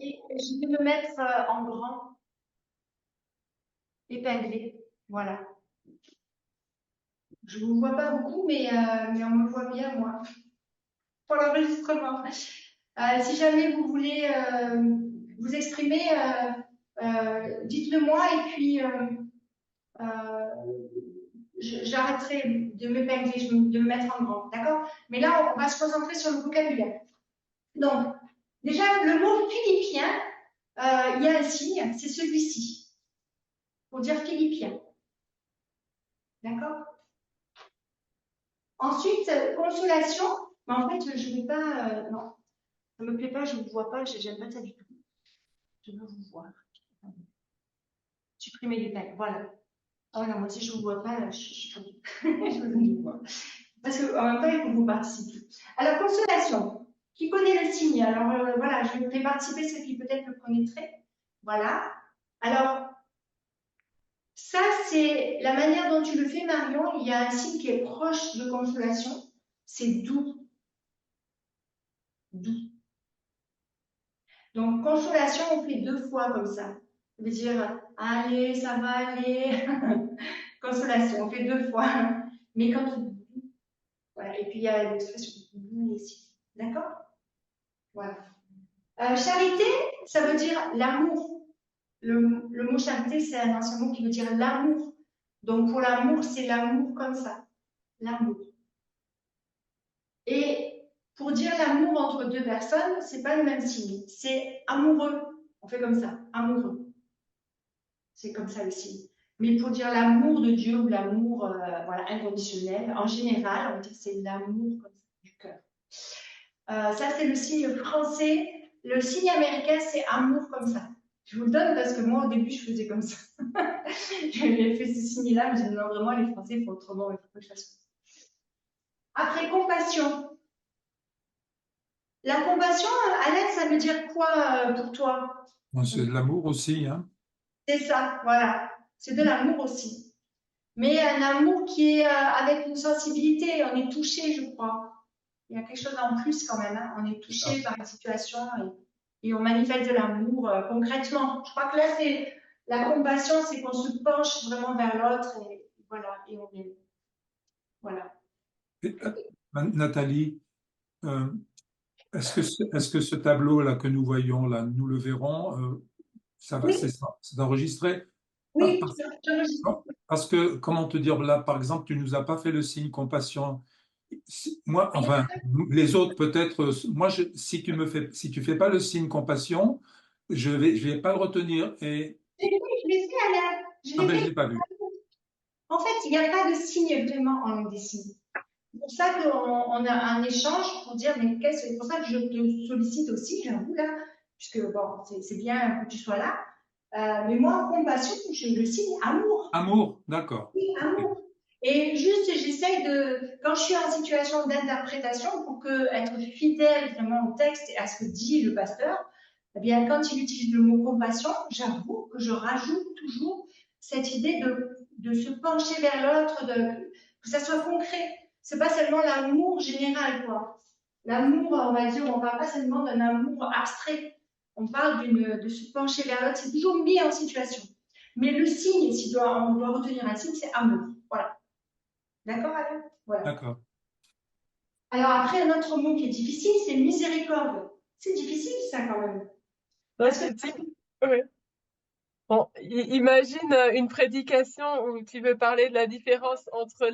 Et je vais me mettre en grand, épinglé. Voilà. Je vous vois pas beaucoup, mais on me voit bien, moi, pour l'enregistrement. Si jamais vous voulez vous exprimer, dites-le moi et puis j'arrêterai de m'épingler, de me mettre en grand. D'accord? Mais là, on va se concentrer sur le vocabulaire. Donc, déjà, le mot philippien, il y a un signe, c'est celui-ci, pour dire philippien. D'accord? Ensuite, consolation. Mais en fait, je ne vais pas. Non, ça me plaît pas, je ne vous vois pas, j'aime pas ça du tout. Je veux vous voir. Supprimer les tags, voilà. Ah non, moi si je ne vous vois pas, je suis perdue. Je vous vois. Parce qu'en même temps, il faut que vous participiez. Alors, consolation. Qui connaît le signe? Alors, voilà, je vais participer ceux qui peut-être le connaîtraient. Voilà. Alors, ça, c'est la manière dont tu le fais, Marion. Il y a un signe qui est proche de consolation. C'est doux. Doux. Donc, consolation, on fait 2 fois comme ça. Ça veut dire, allez, ça va aller. Consolation, on fait 2 fois. Mais quand on... Voilà. Et puis, il y a l'expression doux aussi. D'accord? Voilà. Charité, ça veut dire l'amour. Le mot charité, c'est un ancien mot qui veut dire l'amour. Donc, pour l'amour, c'est l'amour comme ça. L'amour. Et pour dire l'amour entre deux personnes, c'est pas le même signe. C'est amoureux. On fait comme ça. Amoureux. C'est comme ça le signe. Mais pour dire l'amour de Dieu ou l'amour voilà, inconditionnel, en général, on va dire que c'est l'amour comme ça, du cœur. Ça, c'est le signe français. Le signe américain, c'est amour comme ça. Je vous le donne parce que moi, au début, je faisais comme ça. J'ai fait ce signe-là, mais j'ai dit non, vraiment, les Français font autrement, il faut que je fasse comme ça. Après, compassion. La compassion, Alex, ça veut dire quoi pour toi? Bon, c'est de l'amour aussi, hein. C'est ça, voilà. C'est de l'amour aussi. Mais un amour qui est avec une sensibilité. On est touché, je crois. Il y a quelque chose en plus quand même, hein. On est touché par une situation et on manifeste de l'amour concrètement. Je crois que là, c'est la compassion, c'est qu'on se penche vraiment vers l'autre et voilà, et on est voilà. Et, Nathalie, euh, est-ce que ce tableau-là que nous voyons, là, nous le verrons, ça va, Oui, c'est enregistré? Par- oui, par- j'enregistre. Parce que, comment te dire, là, par exemple, tu nous as pas fait le signe compassion. Moi, enfin, les autres peut-être, moi, si tu fais pas le signe compassion, je vais pas le retenir. Et, Je l'ai fait, Alain. Je ah l'ai ben, je fait. l'ai pas vu. En fait, il n'y a pas de signe vraiment en langue des signes. C'est pour ça qu'on a un échange pour dire, mais qu'est-ce c'est pour ça que je te sollicite aussi, j'avoue, là, puisque bon, c'est bien que tu sois là. Mais moi, compassion, je le signe amour. Amour, d'accord. Oui, Ok. amour. Et juste, j'essaye de, quand je suis en situation d'interprétation, pour que être fidèle vraiment au texte et à ce que dit le pasteur, eh bien, quand il utilise le mot compassion, j'avoue que je rajoute toujours cette idée de se pencher vers l'autre, que ça soit concret. C'est pas seulement l'amour général, quoi. L'amour, on va dire, on parle pas seulement d'un amour abstrait. On parle de se pencher vers l'autre. C'est toujours mis en situation. Mais le signe, si on doit retenir un signe, c'est amour. Voilà. D'accord, Alain? Voilà. D'accord. Alors après, un autre mot qui est difficile, c'est miséricorde. C'est difficile, ça, quand même. Non, Parce que c'est ouais. Bon, imagine une prédication où tu veux parler de la différence entre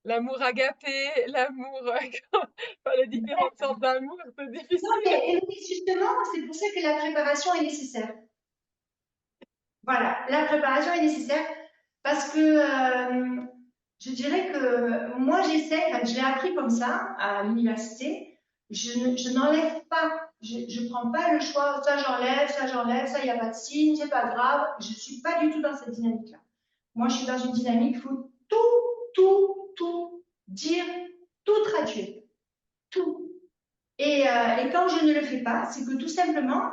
l'amour agapé, l'amour, enfin, les différentes sortes d'amour, c'est non, difficile. mais justement, c'est pour ça que la préparation est nécessaire. Voilà, la préparation est nécessaire parce que je dirais que moi j'essaie, enfin, je l'ai appris comme ça à l'université, je n'enlève pas, je ne prends pas le choix, ça il n'y a pas de signe, c'est pas grave, je ne suis pas du tout dans cette dynamique-là. Moi je suis dans une dynamique, il faut tout dire, tout traduire, tout. Et quand je ne le fais pas, c'est que tout simplement,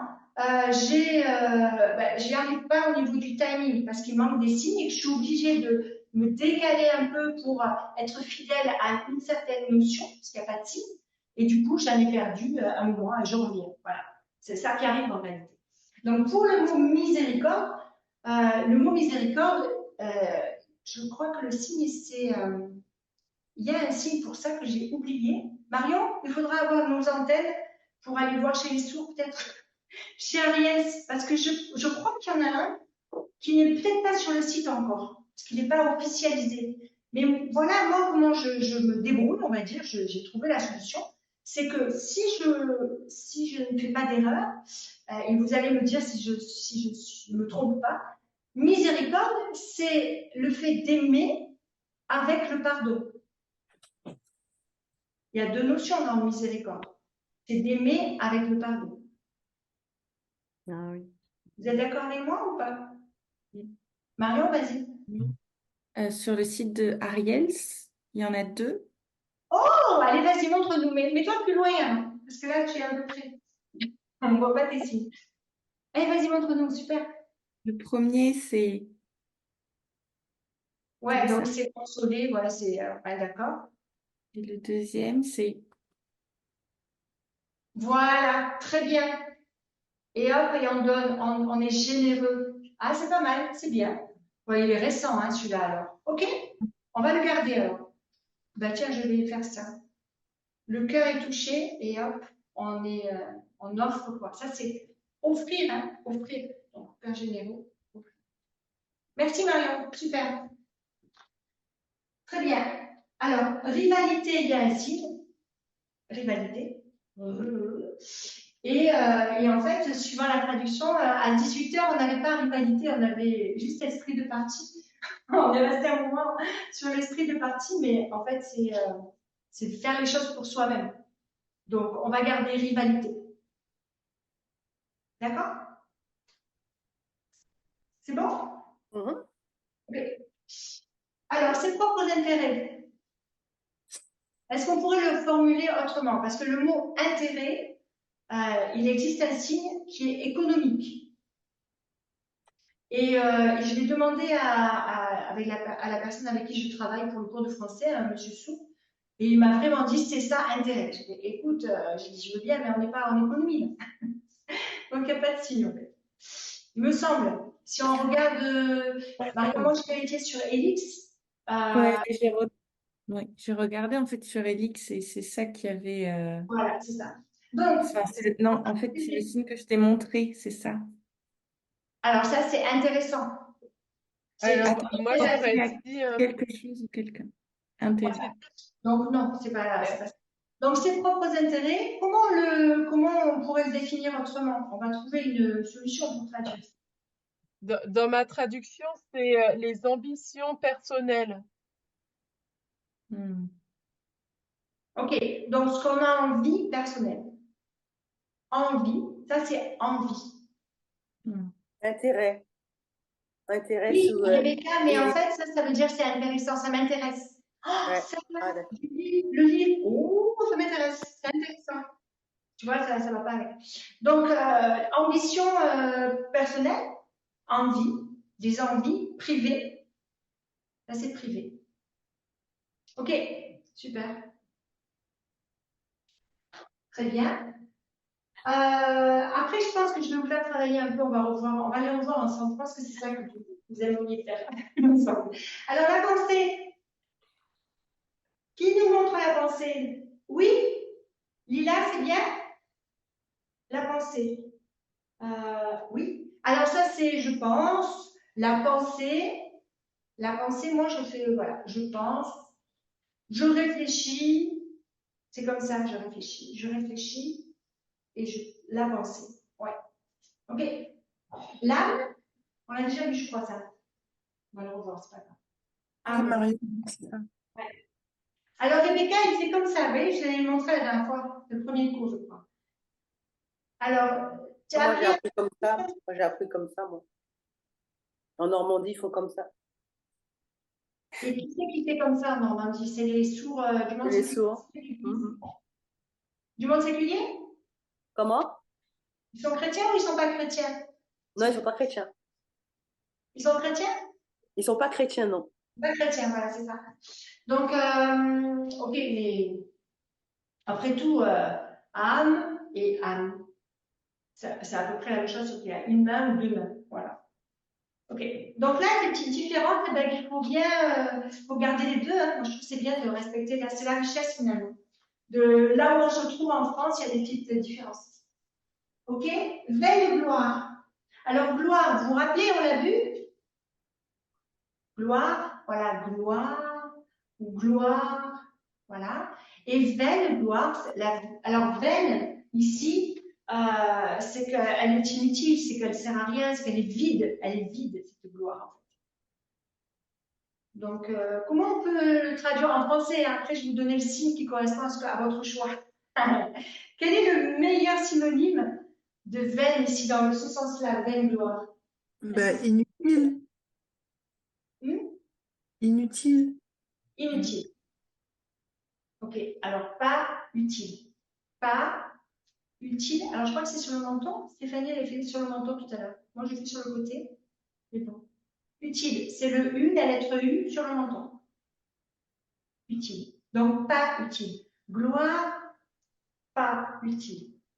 j'y arrive pas au niveau du timing parce qu'il manque des signes et que je suis obligée de me décaler un peu pour être fidèle à une certaine notion parce qu'il n'y a pas de signe. Et du coup, j'en ai perdu un mois et je reviens. Voilà. C'est ça qui arrive en réalité. Donc, pour le mot miséricorde, je crois que le signe, c'est... il y a un signe pour ça que j'ai oublié. Marion, il faudra avoir nos antennes pour aller voir chez les sourds, peut-être, chez Ariel, parce que je crois qu'il y en a un qui n'est peut-être pas sur le site encore, parce qu'il n'est pas officialisé. Mais voilà, moi, comment je me débrouille, on va dire, j'ai trouvé la solution. C'est que si je ne fais pas d'erreur, et vous allez me dire si je ne me trompe pas, miséricorde, c'est le fait d'aimer avec le pardon. Il y a deux notions dans le miséricorde. C'est d'aimer avec le pardon. Ah oui. Vous êtes d'accord avec moi ou pas? Oui. Marion, vas-y. Sur le site de Ariels, il y en a 2. Oh, allez, vas-y, montre-nous. Mais mets-toi plus loin, hein, parce que là, tu es un peu près. On ne voit pas tes signes. Allez, vas-y, montre-nous. Super. Le premier, c'est Ouais, comme donc ça. c'est consolé. Voilà, c'est. Ouais, d'accord. Et le deuxième, c'est Voilà, très bien. Et hop, et on donne, on est généreux. Ah, c'est pas mal, c'est bien. Ouais, il est récent, hein, celui-là, alors. OK, on va le garder, alors. Bah, tiens, je vais faire ça. Le cœur est touché, et hop, on offre quoi. Ça, c'est offrir, hein, offrir. Donc, cœur généreux. Offrir. Merci, Marion. Super. Très bien. Alors, rivalité, il y a un signe. Rivalité. Et en fait, suivant la traduction, à 18h, on n'avait pas rivalité, on avait juste esprit de parti. On est resté un moment sur l'esprit de parti, mais en fait, c'est de faire les choses pour soi-même. Donc, on va garder rivalité. D'accord? C'est bon? Ok. Alors, ses propres intérêts. Est-ce qu'on pourrait le formuler autrement? Parce que le mot intérêt, il existe un signe qui est économique. Et je vais demander à la personne avec qui je travaille pour le cours de français, Monsieur Sou, et il m'a vraiment dit c'est ça intérêt. J'ai dit, écoute, je veux bien, mais on n'est pas en économie. Donc il n'y a pas de signe en fait. Il me semble. Si on regarde, Marion, moi je vérifié sur Elix. ouais, j'ai regardé en fait sur Elix et c'est ça qui avait. Voilà, c'est ça. Donc, Non, en fait, c'est le signe que je t'ai montré, c'est ça. alors ça c'est intéressant. Alors, Attends, moi, j'aurais dit, quelque chose ou quelqu'un. Intérêt. Donc non, c'est pas ça. Donc ses propres intérêts, comment on pourrait le définir autrement? On va trouver une solution pour traduire. dans ma traduction, c'est les ambitions personnelles. Ok, donc ce qu'on a envie personnelle. Envie, ça c'est envie. Intérêt. Oui, Sous, Rebecca, mais en fait, ça veut dire c'est intéressant, ça m'intéresse. Oh, ouais. ça, le livre, oh, ça m'intéresse, c'est intéressant. Tu vois, ça va pas avec. Donc, ambition personnelle, envie, des envies privées. Là, c'est privé. Ok, super. Très bien. Après, je pense que je vais vous faire travailler un peu. On va aller revoir ensemble. Je pense que c'est ça que vous aimeriez faire ensemble. Alors, la pensée. Qui nous montre la pensée? Oui? Lila, c'est bien? La pensée. Oui. Alors, ça, c'est je pense. La pensée. La pensée, moi, je fais, voilà, je pense. Je réfléchis. C'est comme ça que je réfléchis. Je réfléchis et la pensée. Ouais. Ok. L'âme, on l'a déjà vu, je crois, ça. On va le revoir, c'est pas grave. Ah, Marie, c'est ça. Ouais. Alors, Rebecca, il fait comme ça, vous voyez, je l'avais montré la dernière fois, le premier cours, je crois. Alors, tu as Moi, j'ai appris appris comme ça. Moi, j'ai appris comme ça, moi. En Normandie, ils font comme ça. Et qui c'est qui fait comme ça en Normandie? C'est les sourds du monde Les séculier? sourds. Du monde séculier? Comment? Ils sont chrétiens ou ils sont pas chrétiens? Non, ils sont pas chrétiens. Ils sont chrétiens? Ils sont pas chrétiens, non. Pas chrétiens, voilà, c'est ça. Donc, ok, mais après tout, âme et âme. C'est à peu près la même chose, sauf qu'il y a une main ou deux mains. Voilà. Ok. Donc là, les petites différences, eh ben, il faut bien faut garder les deux. Hein. Moi, je trouve que c'est bien de respecter. Là, c'est la richesse finalement. De là où on se trouve en France, il y a des petites différences. Ok. Veille de gloire. Alors gloire, vous vous rappelez, on l'a vu. Gloire, voilà, gloire ou gloire, voilà. Et veine, gloire. Alors veine ici, c'est qu'elle est inutile, c'est qu'elle sert à rien, c'est qu'elle est vide. Elle est vide cette gloire en fait. Donc, comment on peut le traduire en français? Après, je vais vous donner le signe qui correspond à votre choix. Quel est le meilleur synonyme de veine ici, dans ce sens-là, veine, gloire? Bah, inutile. Inutile. Inutile. Ok, alors pas utile. Pas utile. Alors, je crois que c'est sur le menton. Stéphanie, elle a fait sur le menton tout à l'heure. Moi, je l'ai fait sur le côté. Mais bon. Utile, c'est le U, la lettre U sur le menton. Utile. Donc, pas utile. Gloire, pas utile.